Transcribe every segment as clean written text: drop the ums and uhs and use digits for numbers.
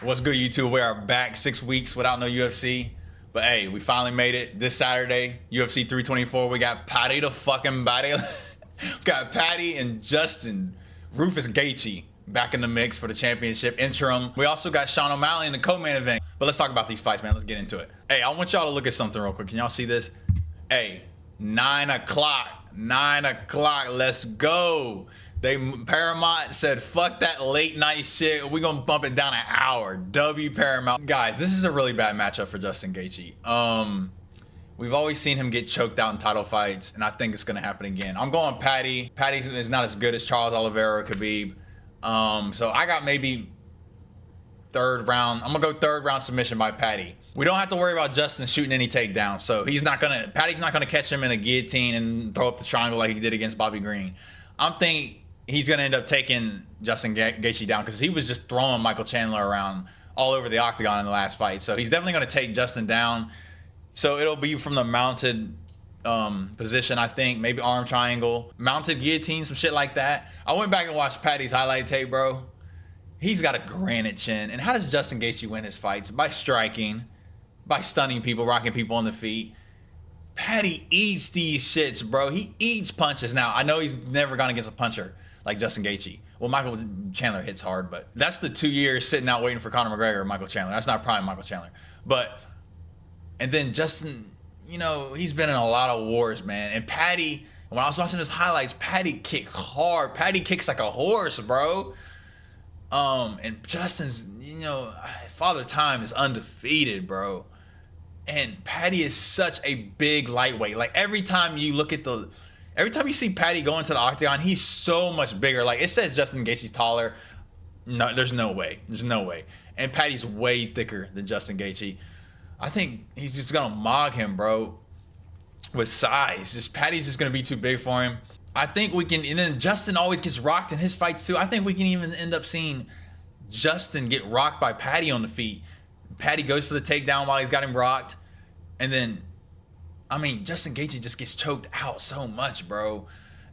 What's good, YouTube? We are back 6 weeks without no UFC. But hey, we finally made it this Saturday. UFC 324. We got Paddy the fucking body. We got Paddy and Justin Rufus Gaethje back in the mix for the championship interim. We also got Sean O'Malley in the co-main event. But let's talk about these fights, man. Let's get into it. Hey, I want y'all to look at something real quick. Can y'all see this? Hey, 9 o'clock. 9 o'clock. Let's go. Paramount said, fuck that late night shit. We're gonna bump it down an hour. W Paramount. Guys, this is a really bad matchup for Justin Gaethje. We've always seen him get choked out in title fights, and I think it's gonna happen again. I'm going Paddy. Paddy is not as good as Charles Oliveira or Khabib. So I got maybe third round. I'm gonna go third round submission by Paddy. We don't have to worry about Justin shooting any takedowns. So Paddy's not gonna catch him in a guillotine and throw up the triangle like he did against Bobby Green. I'm thinking he's going to end up taking Justin Gaethje down because he was just throwing Michael Chandler around all over the octagon in the last fight. So he's definitely going to take Justin down. So it'll be from the mounted position, I think. Maybe arm triangle, mounted guillotine, some shit like that. I went back and watched Paddy's highlight tape, bro. He's got a granite chin. And how does Justin Gaethje win his fights? By striking, by stunning people, rocking people on the feet. Paddy eats these shits, bro. He eats punches. Now, I know he's never gone against a puncher like Justin Gaethje. Well, Michael Chandler hits hard, but that's the 2 years sitting out waiting for Conor McGregor or Michael Chandler. That's not prime Michael Chandler. And then Justin, you know, he's been in a lot of wars, man. And Paddy, when I was watching his highlights, Paddy kicked hard. Paddy kicks like a horse, bro. And Justin's, you know, Father Time is undefeated, bro. And Paddy is such a big lightweight. Like every time you see Paddy go into the octagon, he's so much bigger. Like it says Justin Gaethje's taller. No, there's no way. There's no way. And Paddy's way thicker than Justin Gaethje. I think he's just gonna mog him, bro, with size. Paddy's just gonna be too big for him. I think we can, and then Justin always gets rocked in his fights too. I think we can even end up seeing Justin get rocked by Paddy on the feet. Paddy goes for the takedown while he's got him rocked. And then, I mean, Justin Gaethje just gets choked out so much, bro.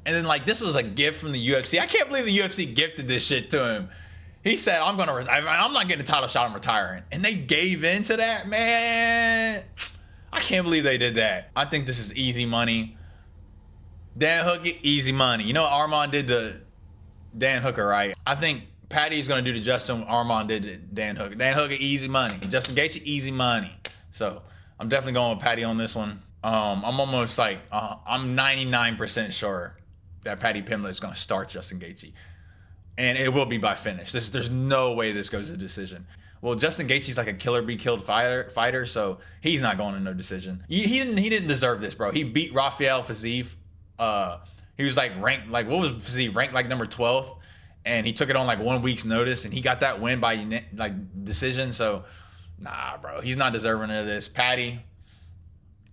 And then, like, this was a gift from the UFC. I can't believe the UFC gifted this shit to him. He said, I'm not getting a title shot, I'm retiring. And they gave in to that, man. I can't believe they did that. I think this is easy money. Dan Hooker, easy money. You know what Armand did to Dan Hooker, right? I think Paddy is going to do to Justin what Armand did to Dan Hooker. Dan Hooker, easy money. Justin Gaethje, easy money. So I'm definitely going with Paddy on this one. I'm almost like, I'm 99% sure that Paddy Pimblett is going to start Justin Gaethje. And it will be by finish. There's no way this goes to decision. Well, Justin Gaethje's like a killer be killed fighter, so he's not going to no decision. He didn't deserve this, bro. He beat Rafael Fiziev. He was like ranked, like what was Fiziev? Ranked like number 12th. And he took it on like 1 week's notice, and he got that win by like decision. So, nah, bro, he's not deserving of this. Paddy,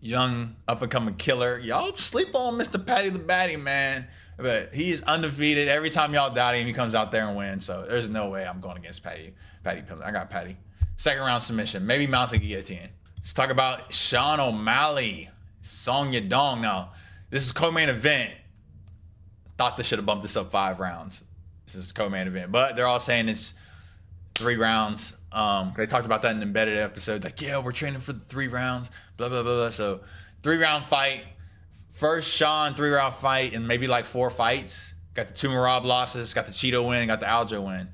young up and coming killer. Y'all sleep on Mr. Paddy the Batty, man. But he is undefeated. Every time y'all doubt him, he comes out there and wins. So there's no way I'm going against Paddy Pimblett. I got Paddy. Second round submission, maybe mounted guillotine. Let's talk about Sean O'Malley, Song Yadong. Now, this is co-main event. Thought they should have bumped this up 5 rounds. This is co-main event, but they're all saying it's 3 rounds. They talked about that in the embedded episode. Like, yeah, we're training for the 3 rounds, blah, blah, blah, blah. So 3-round fight. First Sean 3-round fight in maybe like 4 fights. Got the 2 Merab losses, got the Cheeto win, got the Aljo win.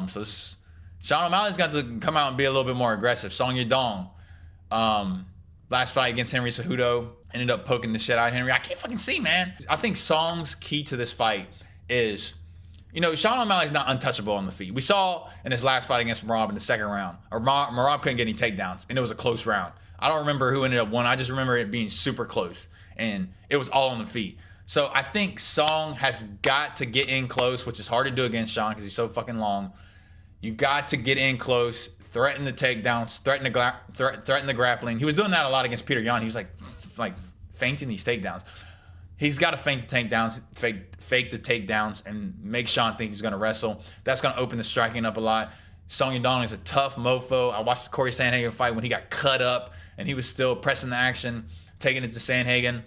So this, Sean O'Malley's got to come out and be a little bit more aggressive. Song Yadong. Last fight against Henry Cejudo, ended up poking the shit out of Henry. I can't fucking see, man. I think Song's key to this fight is, you know, Sean O'Malley's not untouchable on the feet. We saw in his last fight against Merab in the second round, or Merab couldn't get any takedowns, and it was a close round. I don't remember who ended up winning. I just remember it being super close, and it was all on the feet. So I think Song has got to get in close, which is hard to do against Sean because he's so fucking long. You got to get in close, threaten the takedowns, threaten the grappling. He was doing that a lot against Peter Yan. He was like feinting these takedowns. He's got to feint the takedowns, fake the takedowns, and make Sean think he's going to wrestle. That's going to open the striking up a lot. Song Yadong is a tough mofo. I watched the Corey Sandhagen fight when he got cut up, and he was still pressing the action, taking it to Sandhagen,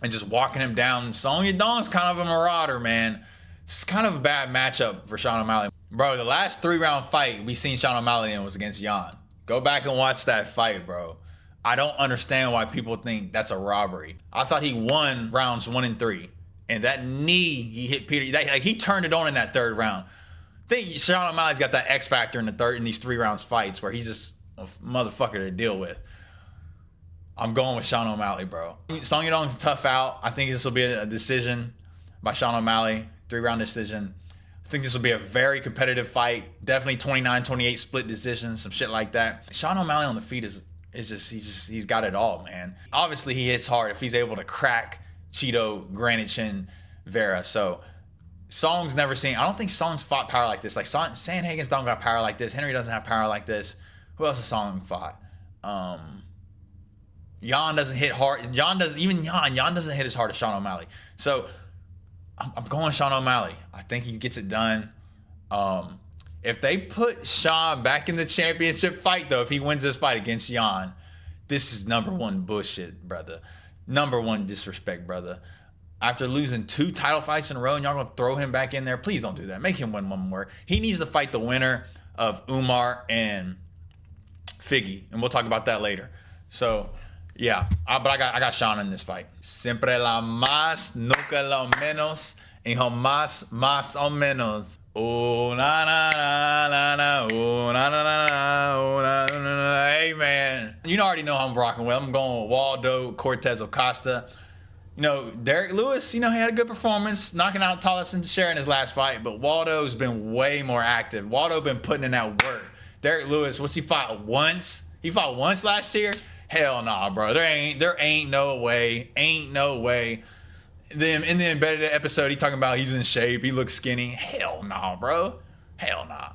and just walking him down. Song Yadong is kind of a marauder, man. It's kind of a bad matchup for Sean O'Malley. Bro, the last 3-round fight we seen Sean O'Malley in was against Jan. Go back and watch that fight, bro. I don't understand why people think that's a robbery. I thought he won rounds 1 and 3. And that knee he hit Peter, he turned it on in that 3rd round. I think Sean O'Malley's got that X factor in these 3 rounds fights where he's just a motherfucker to deal with. I'm going with Sean O'Malley, bro. Song Yadong's a tough out. I think this will be a decision by Sean O'Malley, 3-round decision. I think this will be a very competitive fight. Definitely 29-28 split decisions, some shit like that. Sean O'Malley on the feet he's got it all, man. Obviously he hits hard if he's able to crack Cheeto, Granite Chin, Vera. So Song's never seen. I don't think Song's fought power like this. Like Sandhagen's don't got power like this. Henry doesn't have power like this. Who else has Song fought? Jan doesn't hit hard. Jan doesn't hit as hard as Sean O'Malley. So I'm going Sean O'Malley. I think he gets it done. If they put Sean back in the championship fight, though, if he wins this fight against Jan, this is #1 bullshit, brother. #1 disrespect, brother. After losing 2 title fights in a row and y'all gonna throw him back in there, please don't do that. Make him win one more. He needs to fight the winner of Umar and Figgy, and we'll talk about that later. So, yeah, but I got Sean in this fight. Siempre la más, nunca lo menos, y jamás más o menos. Oh, na na na na na, oh, na na na na, oh, na na na. Hey, man. You already know I'm rocking with. I'm going with Waldo Cortez Acosta. You know, Derek Lewis, he had a good performance, knocking out Tollison Teixeira in his last fight, but Waldo's been way more active. Waldo been putting in that work. Derek Lewis, what's he fought once? He fought once last year? Hell nah, bro. There ain't no way. Ain't no way. Then in the embedded episode, he talking about he's in shape, he looks skinny. Hell nah, bro. Hell nah.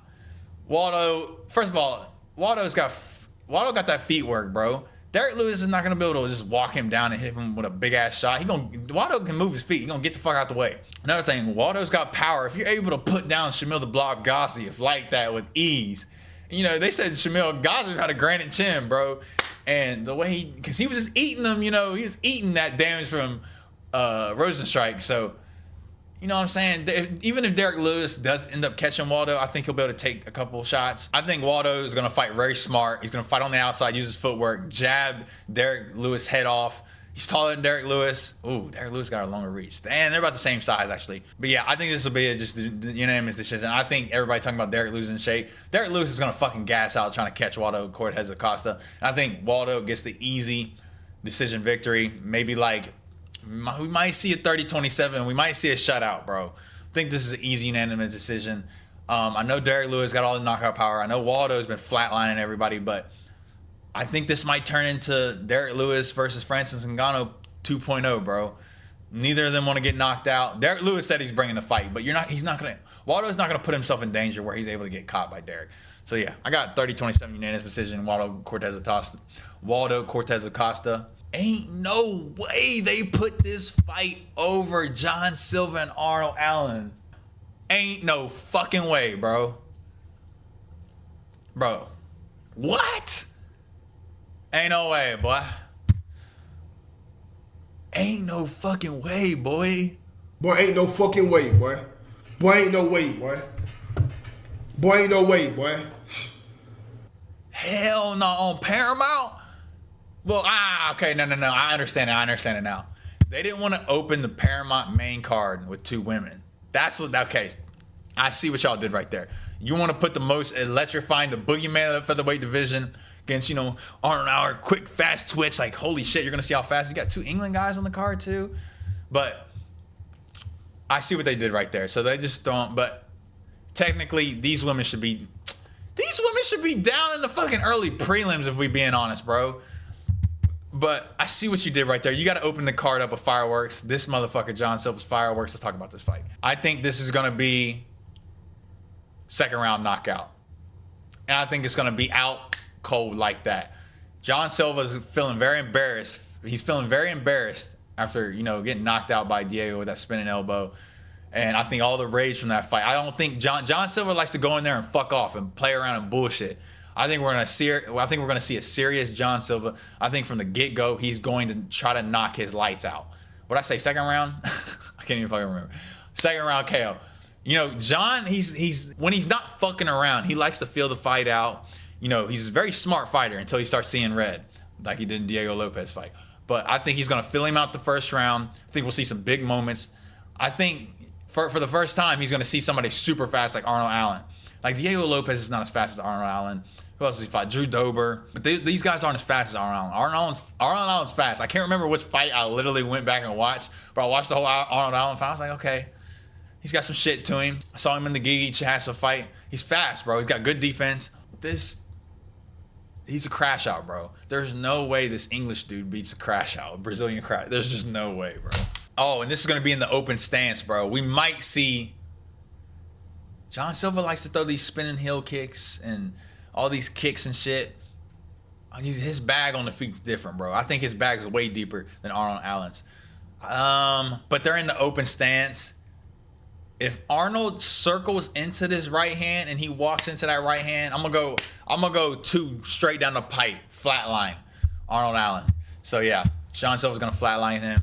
Waldo, first of all, Waldo got that feet work, bro. Derek Lewis is not gonna be able to just walk him down and hit him with a big ass shot. Waldo can move his feet. He's gonna get the fuck out the way. Another thing, Waldo's got power. If you're able to put down Shamil the Blob Gaethje like that with ease, they said Shamil Gaethje had a granite chin, bro. And the way because he was just eating them, he was eating that damage from Rosenstrike. So, you know what I'm saying? Even if Derek Lewis does end up catching Waldo, I think he'll be able to take a couple of shots. I think Waldo is going to fight very smart. He's going to fight on the outside, use his footwork, jab Derek Lewis head off. He's taller than Derek Lewis. Ooh, Derek Lewis got a longer reach. And they're about the same size, actually. But yeah, I think this will be just the unanimous decision. I think everybody talking about Derek Lewis in shape. Derek Lewis is going to fucking gas out trying to catch Waldo Cortez Acosta. And I think Waldo gets the easy decision victory. Maybe we might see a 30-27. We might see a shutout, bro. I think this is an easy unanimous decision. I know Derek Lewis got all the knockout power. I know Waldo's been flatlining everybody, but I think this might turn into Derek Lewis versus Francis Ngannou 2.0, bro. Neither of them want to get knocked out. Derek Lewis said he's bringing the fight, but Waldo's not going to put himself in danger where he's able to get caught by Derek. So yeah, I got 30-27 unanimous decision, Waldo Cortez Acosta. Ain't no way they put this fight over John Silva and Arnold Allen. Ain't no fucking way, bro. Bro. What? Ain't no way, boy. Ain't no fucking way, boy. Boy, ain't no fucking way, boy. Boy, ain't no way, boy. Boy, ain't no way, boy. Hell no, on Paramount? Well, okay, no. I understand it now. They didn't want to open the Paramount main card with 2 women. Okay, I see what y'all did right there. You want to put the most electrifying, the boogeyman of the featherweight division against, Arnold Allen, quick, fast twitch. Like, holy shit, you're going to see how fast. You got 2 England guys on the card, too. But I see what they did right there. So they just don't, but technically, these women should be down in the fucking early prelims, if we being honest, bro. But I see what you did right there. You got to open the card up with fireworks. This motherfucker, John Silva's fireworks. Let's talk about this fight. I think this is going to be 2nd round knockout. And I think it's going to be out cold like that. John Silva is feeling very embarrassed. He's feeling very embarrassed after, getting knocked out by Diego with that spinning elbow. And I think all the rage from that fight. I don't think John Silva likes to go in there and fuck off and play around and bullshit. I think we're gonna see a serious John Silva. I think from the get-go, he's going to try to knock his lights out. What'd I say? 2nd round? I can't even fucking remember. 2nd round KO. You know, John, he's when he's not fucking around, he likes to feel the fight out. You know, he's a very smart fighter until he starts seeing red, like he did in Diego Lopez fight. But I think he's gonna fill him out the first round. I think we'll see some big moments. I think for the first time, he's gonna see somebody super fast like Arnold Allen. Like Diego Lopez is not as fast as Arnold Allen. Who else has he fought? Drew Dober. But these guys aren't as fast as Arnold Allen. Arnold Allen's fast. I can't remember which fight I literally went back and watched, but I watched the whole Arnold Allen fight. I was like, okay. He's got some shit to him. I saw him in the Gaethje Chassa fight. He's fast, bro. He's got good defense. He's a crash out, bro. There's no way this English dude beats a crash out, a Brazilian crash. There's just no way, bro. Oh, and this is going to be in the open stance, bro. We might see... John Silva likes to throw these spinning heel kicks and all these kicks and shit. His bag on the feet's different, bro. I think his bag is way deeper than Arnold Allen's. But they're in the open stance. If Arnold circles into this right hand and he walks into that right hand, I'm gonna go two straight down the pipe, flatline Arnold Allen. So yeah, John Silva's gonna flatline him.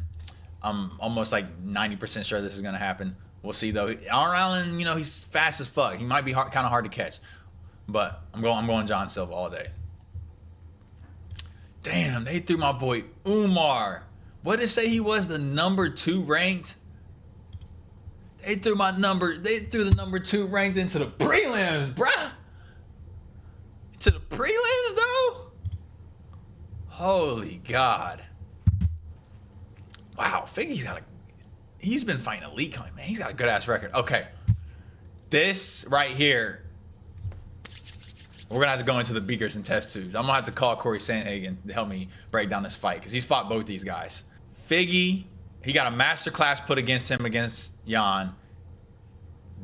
I'm almost like 90% sure this is gonna happen. We'll see though. Arnold Allen, you know, he's fast as fuck. He might be kind of hard to catch, but I'm going John Silva all day. Damn, they threw my boy Umar. What did it say he was? The number 2 ranked. They threw the number 2 ranked into the prelims, bruh. To the prelims, though? Holy God. Wow, he's been fighting elite coming, man. He's got a good ass record. Okay. This right here, we're gonna have to go into the beakers and test tubes. I'm gonna have to call Corey Sandhagen to help me break down this fight because he's fought both these guys. Figgy, he got a masterclass put against him against Jan.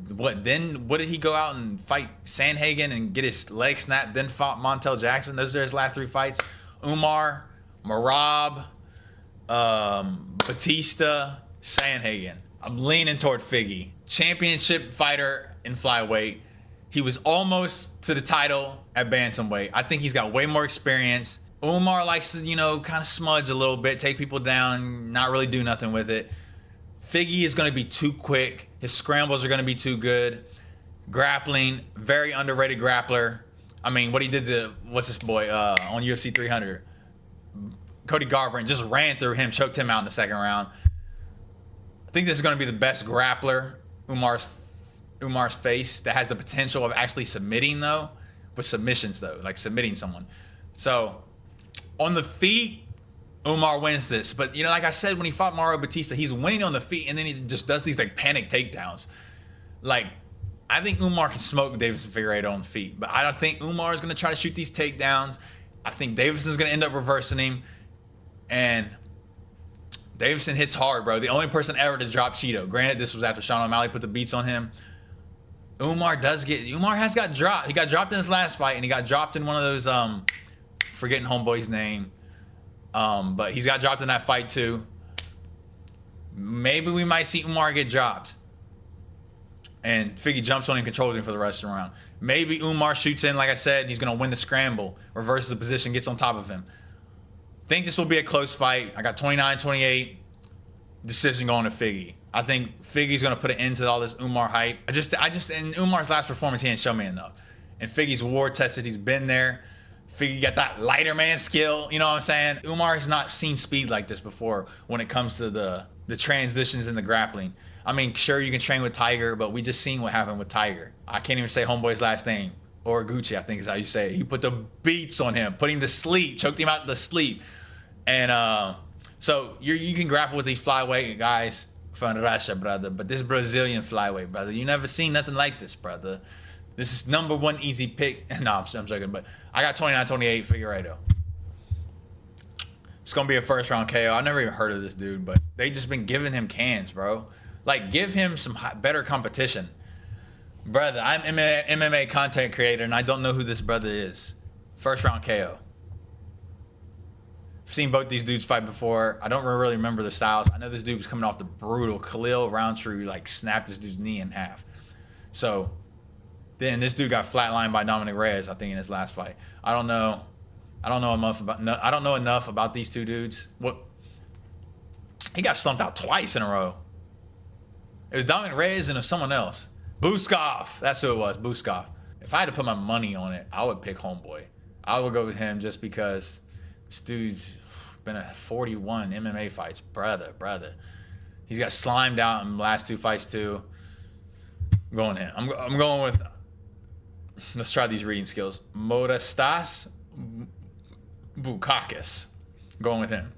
What did he go out and fight Sandhagen and get his leg snapped, then fought Montel Jackson? Those are his last 3 fights. Umar, Marab, Batista, Sandhagen. I'm leaning toward Figgy. Championship fighter in flyweight. He was almost to the title at bantamweight. I think he's got way more experience. Umar likes to, you know, kind of smudge a little bit, take people down, not really do nothing with it. Figgy is going to be too quick. His scrambles are going to be too good. Grappling, very underrated grappler. I mean, what he did to, what's this boy, on UFC 300? Cody Garbrandt just ran through him, choked him out in the second round. I think this is going to be the best grappler Umar's face that has the potential of actually submitting, though, with submissions, though, like submitting someone. So, on the feet, Umar wins this. But, you know, like I said, when he fought Mario Batista, he's winning on the feet, and then he just does these, like, panic takedowns. Like, I think Umar can smoke Deiveson Figueiredo on the feet, but I don't think Umar is going to try to shoot these takedowns. I think Davison's going to end up reversing him, and Deiveson hits hard, bro. The only person ever to drop Cheeto. Granted, this was after Sean O'Malley put the beats on him. Umar has got dropped. He got dropped in his last fight, and he got dropped in one of those, forgetting homeboy's name. But he's got dropped in that fight too. Maybe we might see Umar get dropped. And Figgy jumps on him and controls him for the rest of the round. Maybe Umar shoots in, like I said, and he's going to win the scramble, reverses the position, gets on top of him. Think this will be a close fight. I got 29-28. Decision going to Figgy. I think Figgy's going to put an end to all this Umar hype. I just in Umar's last performance, he didn't show me enough. And Figgy's war tested. He's been there. Figgy got that lighter man skill. You know what I'm saying? Umar has not seen speed like this before when it comes to the transitions and the grappling. I mean, sure, you can train with Tiger, but we just seen what happened with Tiger. I can't even say homeboy's last name. Or Gucci, I think is how you say it. He put the beats on him, put him to sleep, choked him out to sleep. And so you can grapple with these flyweight guys from Russia, brother. But this Brazilian flyweight, brother, you never seen nothing like this, brother. This is number 1 easy pick. No, I'm joking, but I got 29-28 Figueiredo. It's going to be a first round KO. I've never even heard of this dude, but they just been giving him cans, bro. Like, give him some better competition. Brother, I'm MMA content creator, and I don't know who this brother is. First round KO. I've seen both these dudes fight before. I don't really remember their styles. I know this dude was coming off the brutal Khalil Roundtree, like, snapped this dude's knee in half. So, then this dude got flatlined by Dominic Reyes, I think, in his last fight. I don't know enough about these two dudes. He got slumped out twice in a row. It was Dominic Reyes and it was someone else. Buskov. That's who it was, Buskov. If I had to put my money on it, I would pick Homeboy. I would go with him just because this dude's been at 41 MMA fights. Brother. He's got slimed out in the last 2 fights too. I'm going in. I'm going with, let's try these reading skills. Modestas Bukakis. Going with him.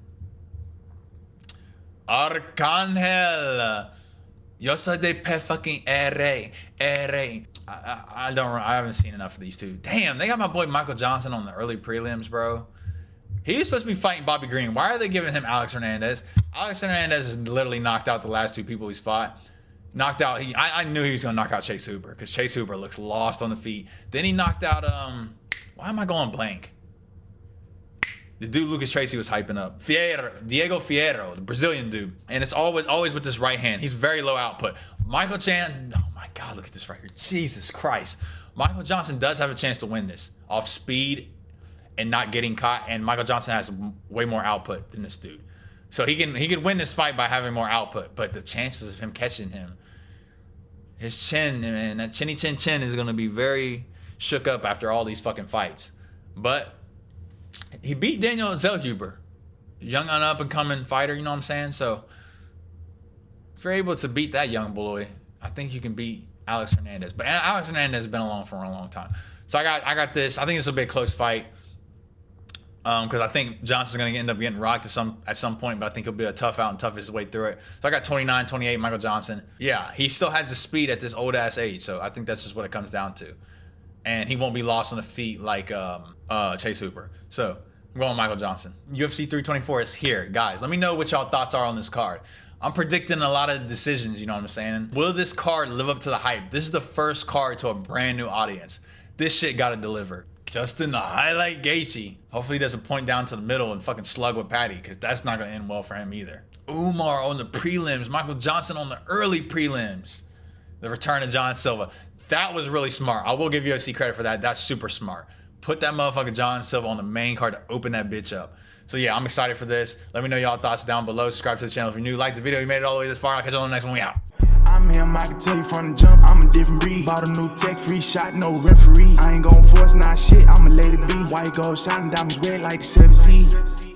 Arcangel. Yo soy de pe fucking R. I haven't seen enough of these two. Damn, they got my boy Michael Johnson on the early prelims, bro. He was supposed to be fighting Bobby Green. Why are they giving him Alex Hernandez? Alex Hernandez has literally knocked out the last 2 people he's fought. Knocked out, I knew he was going to knock out Chase Hooper because Chase Hooper looks lost on the feet. Then he knocked out, why am I going blank? The dude Lucas Tracy was hyping up. Diego Fierro, the Brazilian dude. And it's always with this right hand. He's very low output. Michael Chan, oh my God, look at this right here. Jesus Christ. Michael Johnson does have a chance to win this off speed and not getting caught. And Michael Johnson has way more output than this dude. So he can win this fight by having more output. But the chances of him catching him, his chin, man, that chinny chin is going to be very shook up after all these fucking fights. But he beat Daniel Zellhuber, young and up and coming fighter, you know what I'm saying? So if you're able to beat that young boy, I think you can beat Alex Hernandez. But Alex Hernandez has been along for a long time. So I got this. I think this will be a close fight. Because I think Johnson's going to end up getting rocked at some point, but I think he'll be a tough out and tough his way through it. So I got 29-28 Michael Johnson. Yeah, he still has the speed at this old ass age, so I think that's just what it comes down to. And he won't be lost on the feet like Chase Hooper. So I'm going Michael Johnson. UFC 324 is here. Guys, let me know what y'all thoughts are on this card. I'm predicting a lot of decisions, you know what I'm saying? Will this card live up to the hype? This is the first card to a brand new audience. This shit got to deliver. Justin the highlight Gaethje. Hopefully he doesn't point down to the middle and fucking slug with Paddy, because that's not going to end well for him either. Umar on the prelims. Michael Johnson on the early prelims. The return of John Silva. That was really smart. I will give UFC credit for that. That's super smart. Put that motherfucker John Silva on the main card to open that bitch up. So yeah, I'm excited for this. Let me know y'all thoughts down below. Subscribe to the channel if you're new. Like the video. You made it all the way this far. I'll catch you on the next one. We out. I'm him, I can tell you from the jump, I'm a different breed. Bought a new tech, free shot, no referee. I ain't gon' force, nah shit, I'ma let it be. White gold shining, diamonds red like the 7 Seas.